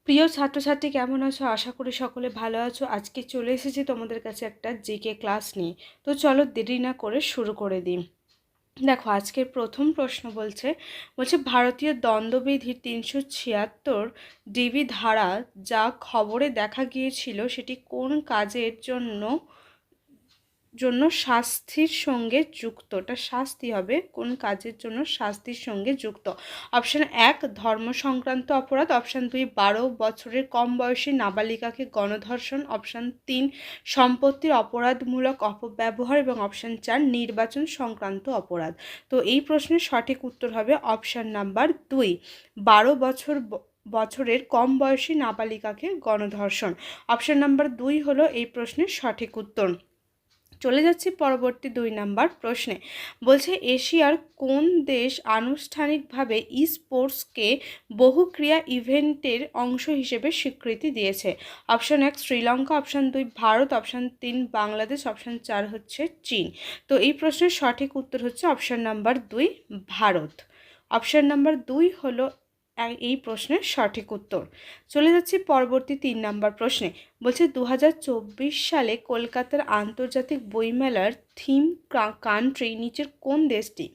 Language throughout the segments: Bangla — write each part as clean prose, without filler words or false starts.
প্রিয় ছাত্রছাত্রী, কেমন আছো? আশা করি সকলে ভালো আছো। আজকে চলে এসেছি তোমাদের কাছে একটা জিকে ক্লাস নিয়ে। তো চলো দেরি না করে শুরু করে দিই। দেখো, আজকের প্রথম প্রশ্ন বলছে ভারতীয় দণ্ডবিধির ৩৭৬ ডিবি ধারা যা খবরে দেখা গিয়েছিল সেটি কোন কাজের জন্য শাস্তির সঙ্গে যুক্ত? এটা শাস্তি হবে, কোন কাজের জন্য শাস্তির সঙ্গে যুক্ত? অপশান ১ ধর্ম সংক্রান্ত অপরাধ, অপশান ২ ১২ বছরের কম বয়সী নাবালিকাকে গণধর্ষণ, অপশান ৩ সম্পত্তির অপরাধমূলক অপব্যবহার এবং অপশান ৪ নির্বাচন সংক্রান্ত অপরাধ। তো এই প্রশ্নের সঠিক উত্তর হবে অপশান নাম্বার ২ ১২ বছরের কম বয়সী নাবালিকাকে গণধর্ষণ। অপশান নাম্বার ২ হলো এই প্রশ্নের সঠিক উত্তর। চলে যাচ্ছি পরবর্তী ২ নাম্বার প্রশ্নে। বলছে এশিয়ার কোন দেশ আনুষ্ঠানিকভাবে ই স্পোর্টসকে বহুক্রিয়া ইভেন্টের অংশ হিসেবে স্বীকৃতি দিয়েছে? Option ১ Sri Lanka, option ২ Bharat, option ৩ Bangladesh, option ৪ হচ্ছে চীন। তো এই প্রশ্নের সঠিক উত্তর হচ্ছে option number ২ Bharat. Option number ২ হলো এই প্রশ্নের সঠিক উত্তর। চলে যাচ্ছি পরবর্তী ৩ নাম্বার প্রশ্নে। বলছে ২০২৪ সালে কলকাতার আন্তর্জাতিক বইমেলার থিম কান্ট্রি নিচের কোন দেশটি?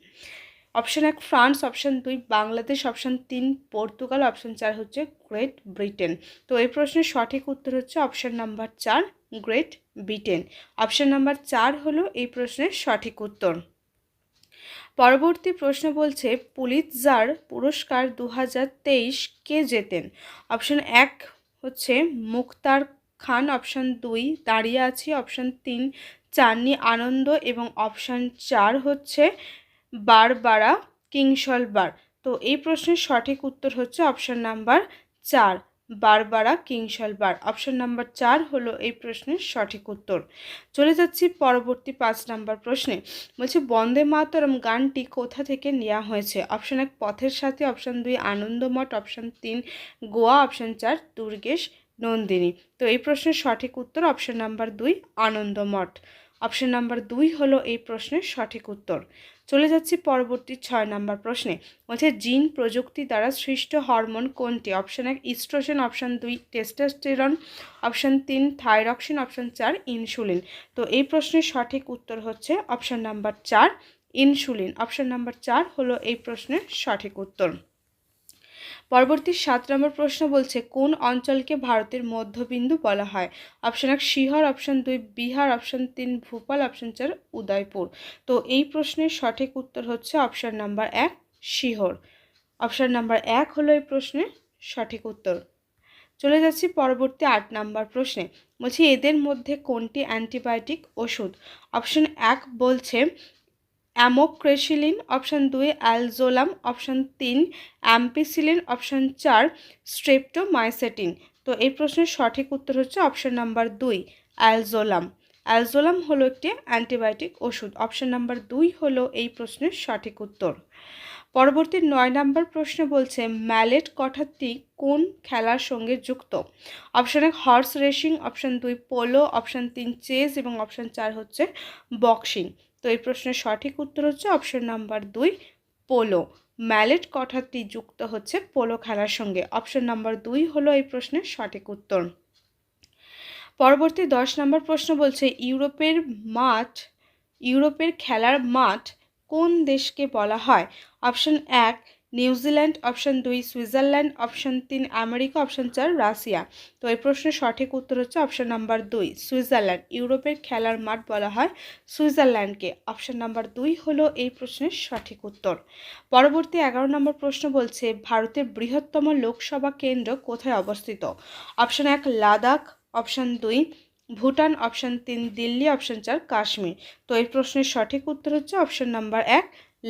Option ১ France, option ২ Bangladesh, option ৩ Portugal, option ৪ হচ্ছে গ্রেট ব্রিটেন। তো এই প্রশ্নের সঠিক উত্তর হচ্ছে option number ৪ great Britain. Option number ৪ হলো এই প্রশ্নের সঠিক উত্তর। পরবর্তী প্রশ্ন বলছে পুলিৎজার পুরস্কার ২০২৩ কে জেতেন? অপশান ১ হচ্ছে মুক্তার খান, অপশান ২ দাঁড়িয়ে আছি, অপশান ৩ চান্নি আনন্দ এবং অপশান ৪ হচ্ছে বারবারা কিংসলবার। তো এই প্রশ্নের সঠিক উত্তর হচ্ছে option number ৪ Barbara Kingsolver. Option number ৪ হলো এই প্রশ্নের সঠিক উত্তর। চলে যাচ্ছি পরবর্তী ৫ নাম্বার প্রশ্নে। বলছে বন্দে মাতরম গানটি কোথা থেকে নেওয়া হয়েছে? অপশান ১ পথের সাথে, option ২ Anandamath, option ৩ Goa, option ৪ Durgesh Nandini. তো এই প্রশ্নের সঠিক উত্তর option number ২ Anandamath. Option number ২ হলো এই প্রশ্নের সঠিক উত্তর। চলে যাচ্ছি পরবর্তী ৬ নাম্বার প্রশ্নে। বলছে জিন প্রযুক্তি দ্বারা সৃষ্ট হরমোন কোনটি? Option ১ oestrogen, option ২ testosterone, option ৩ thyroxine, option ৪ insulin. তো এই প্রশ্নের সঠিক উত্তর হচ্ছে option number ৪ insulin. Option number ৪ হলো এই প্রশ্নের সঠিক উত্তর। পরবর্তী ৭ নম্বর প্রশ্ন বলছে কোন অঞ্চলকে ভারতের মধ্যবিন্দু বলা হয়? Option ১ Sehore, option ২ Bihar, option ৩ Bhopal, option ৪ Udaipur. তো এই প্রশ্নের সঠিক উত্তর হচ্ছে option number ১ Sehore. Option number ১ হলো এই প্রশ্নের সঠিক উত্তর। চলে যাচ্ছি পরবর্তী ৮ নাম্বার প্রশ্নে। বলছি এদের মধ্যে কোনটি অ্যান্টিবায়োটিক ওষুধ? অপশান ১ বলছে amoxicillin, option ২ alprazolam, option ৩ ampicillin, option ৪ streptomycin. তো এই প্রশ্নের সঠিক উত্তর হচ্ছে অপশান নাম্বার 2 অ্যালজোলাম। অ্যালজোলাম হলো একটি অ্যান্টিবায়োটিক ওষুধ। অপশান নাম্বার 2 হলো এই প্রশ্নের সঠিক উত্তর। পরবর্তী ৯ নম্বর প্রশ্ন বলছে ম্যালেট কথাটি কোন খেলার সঙ্গে যুক্ত? Option ১ horse racing, option ২ polo, option ৩ chess এবং অপশান ৪ হচ্ছে বক্সিং। তো এই প্রশ্নের সঠিক উত্তর হচ্ছে অপশান নাম্বার ২ পোলো। ম্যালেট কথাটি যুক্ত হচ্ছে পোলো খেলার সঙ্গে। অপশান নাম্বার ২ হলো এই প্রশ্নের সঠিক উত্তর। পরবর্তী ১০ নম্বর প্রশ্ন বলছে ইউরোপের খেলার মাঠ কোন দেশকে বলা হয়? Option ১ New Zealand, option ২ Switzerland, option ৩ America, option ৪ Russia. তো এই প্রশ্নের সঠিক উত্তর হচ্ছে অপশান নাম্বার ২ সুইজারল্যান্ড। ইউরোপের খেলার মাঠ বলা হয় সুইজারল্যান্ডকে। অপশান নাম্বার ২ হলো এই প্রশ্নের সঠিক উত্তর। পরবর্তী ১১ নম্বর প্রশ্ন বলছে ভারতের বৃহত্তম লোকসভা কেন্দ্র কোথায় অবস্থিত? Option ১ Ladakh, option ২ Bhutan, option ৩ Delhi, option ৪ Kashmir. তো এই প্রশ্নের সঠিক উত্তর হচ্ছে অপশান নাম্বার ১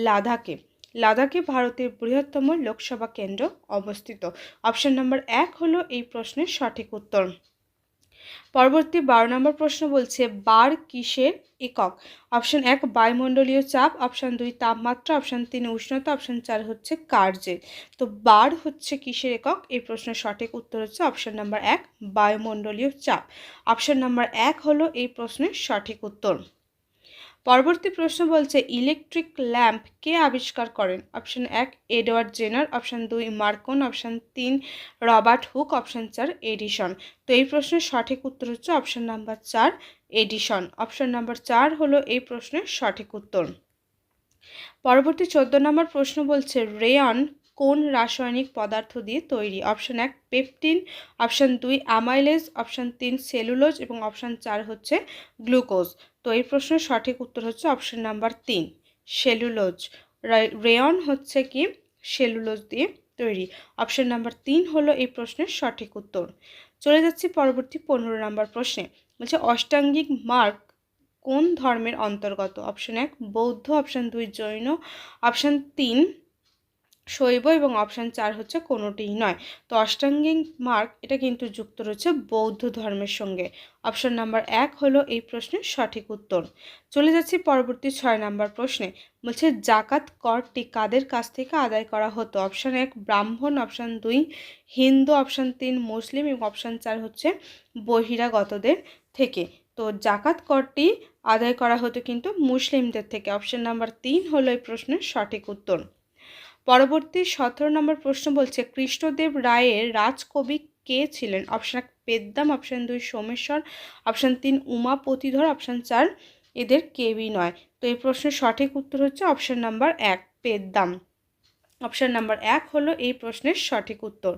লাদাখে। লাদাখে ভারতের বৃহত্তম লোকসভা কেন্দ্র অবস্থিত। অপশান নাম্বার ১ হলো এই প্রশ্নের সঠিক উত্তর। পরবর্তী ১২ নম্বর প্রশ্ন বলছে বার কিসের একক? অপশান ১ বায়ুমণ্ডলীয় চাপ, অপশান ২ তাপমাত্রা, অপশান ৩ উষ্ণতা, অপশান ৪ হচ্ছে কার্যের। তো বার হচ্ছে কিসের একক? এই প্রশ্নের সঠিক উত্তর হচ্ছে অপশান নাম্বার ১ বায়ুমণ্ডলীয় চাপ। অপশান নাম্বার ১ হলো এই প্রশ্নের সঠিক উত্তর। পরবর্তী প্রশ্ন বলছে ইলেকট্রিক ল্যাম্প কে আবিষ্কার করেন? Option 1 Edward Jenner, option 2 Marconi, option 3 Robert Hooke, option 4 Edison. তো এই প্রশ্নের সঠিক উত্তর হচ্ছে option number 4 Edison. Option number 4 হলো এই প্রশ্নের সঠিক উত্তর। পরবর্তী 14 নম্বর প্রশ্ন বলছে রেয়ন কোন রাসায়নিক পদার্থ দিয়ে তৈরি? Option 1 pectin, option 2 amylase, option 3 cellulose এবং অপশন 4 হচ্ছে গ্লুকোজ। তো এই প্রশ্নের সঠিক উত্তর হচ্ছে অপশন নাম্বার 3 সেলুলোজ। রেয়ন হচ্ছে কি সেলুলোজ দিয়ে তৈরি। অপশন নাম্বার 3 হলো এই প্রশ্নের সঠিক উত্তর। চলে যাচ্ছি পরবর্তী 15 নম্বর প্রশ্নে। বলছে অষ্টাঙ্গিক মার্গ কোন ধর্মের অন্তর্গত? অপশন 1 বৌদ্ধ, অপশন 2 জৈন, অপশন 3 শৈব এবং অপশন 4 হচ্ছে কোনোটিই নয়। তো অষ্টাঙ্গিক মার্গ এটা কিন্তু যুক্ত রয়েছে বৌদ্ধ ধর্মের সঙ্গে। অপশন নাম্বার 1 হলো এই প্রশ্নের সঠিক উত্তর। চলে যাচ্ছি পরবর্তী 6 নম্বর প্রশ্নে। বলছে জাকাত করটি কাদের কাছ থেকে আদায় করা হতো? অপশন 1 ব্রাহ্মণ, অপশন 2 হিন্দু, অপশন 3 মুসলিম এবং অপশন 4 হচ্ছে বহিরাগতদের থেকে। তো জাকাত করটি আদায় করা হতো কিন্তু মুসলিমদের থেকে। অপশন নাম্বার 3 হলো এই প্রশ্নের সঠিক উত্তর। পরবর্তী 17 নম্বর প্রশ্ন বলছে কৃষ্ণদেব রায়ের রাজকবি কে ছিলেন? Option 1 Peddana, option 2 Someshwar, option 3 Umapatidhar, option 4 এদের কেউই নয়। তো এই প্রশ্নের সঠিক উত্তর হচ্ছে option number 1 Peddana. Option number 1 হলো এই প্রশ্নের সঠিক উত্তর।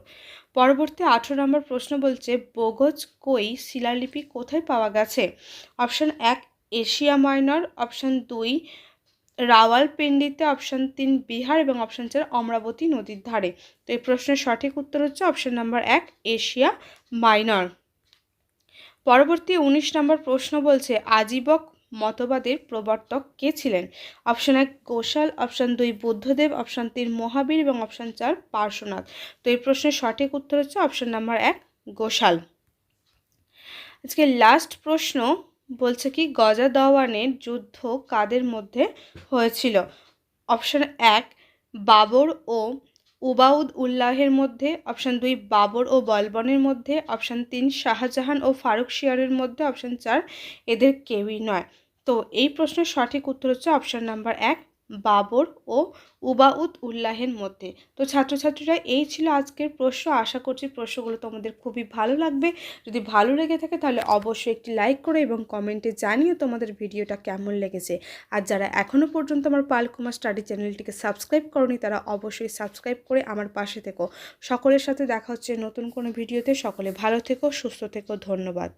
পরবর্তী 18 নম্বর প্রশ্ন বলছে বোগজ কই শিলালিপি কোথায় পাওয়া গেছে? অপশন 1 এশিয়া মাইনর, অপশন 2 রাওয়ালপিন্ডিতে, অপশন 3 বিহার এবং অপশন 4 অমরাবতী নদীর ধারে। তো এই প্রশ্নের সঠিক উত্তর হচ্ছে অপশন নাম্বার 1 এশিয়া মাইনর। পরবর্তী 19 নম্বর প্রশ্ন বলছে আজীবক মতবাদের প্রবর্তক কে ছিলেন? Option 1 Ghoshal, option 2 Buddhadeb, option 3 মহাবীর এবং অপশন 4 পার্শ্বনাথ। তো এই প্রশ্নের সঠিক উত্তর হচ্ছে অপশন নাম্বার 1 গোশাল। আজকে লাস্ট প্রশ্ন বলছে কি গজাদাওয়ানের যুদ্ধ কাদের মধ্যে হয়েছিল? অপশন 1 বাবর ও উবাউদ উল্লাহের মধ্যে, অপশন 2 বাবর ও বলবনের মধ্যে, অপশন 3 শাহজাহান ও ফারুকশিয়ারের মধ্যে, অপশন 4 এদের কেউই নয়। তো এই প্রশ্নের সঠিক উত্তর হচ্ছে অপশন নাম্বার 1 বাবর ও উবাউদ উল্লাহের মধ্যে। তো ছাত্রছাত্রীরা এই ছিল আজকের প্রশ্ন। আশা করছি প্রশ্নগুলো তোমাদের খুবই ভালো লাগবে। যদি ভালো লেগে থাকে তাহলে অবশ্যই একটি লাইক করো এবং কমেন্টে জানিও তোমাদের ভিডিওটা কেমন লেগেছে। আর যারা এখনও পর্যন্ত আমার পালকুমার স্টাডি চ্যানেলটিকে সাবস্ক্রাইব করনি তারা অবশ্যই সাবস্ক্রাইব করে আমার পাশে থেকো। সকলের সাথে দেখা হচ্ছে নতুন কোনো ভিডিওতে। সকলে ভালো থেকো, সুস্থ থেকো। ধন্যবাদ।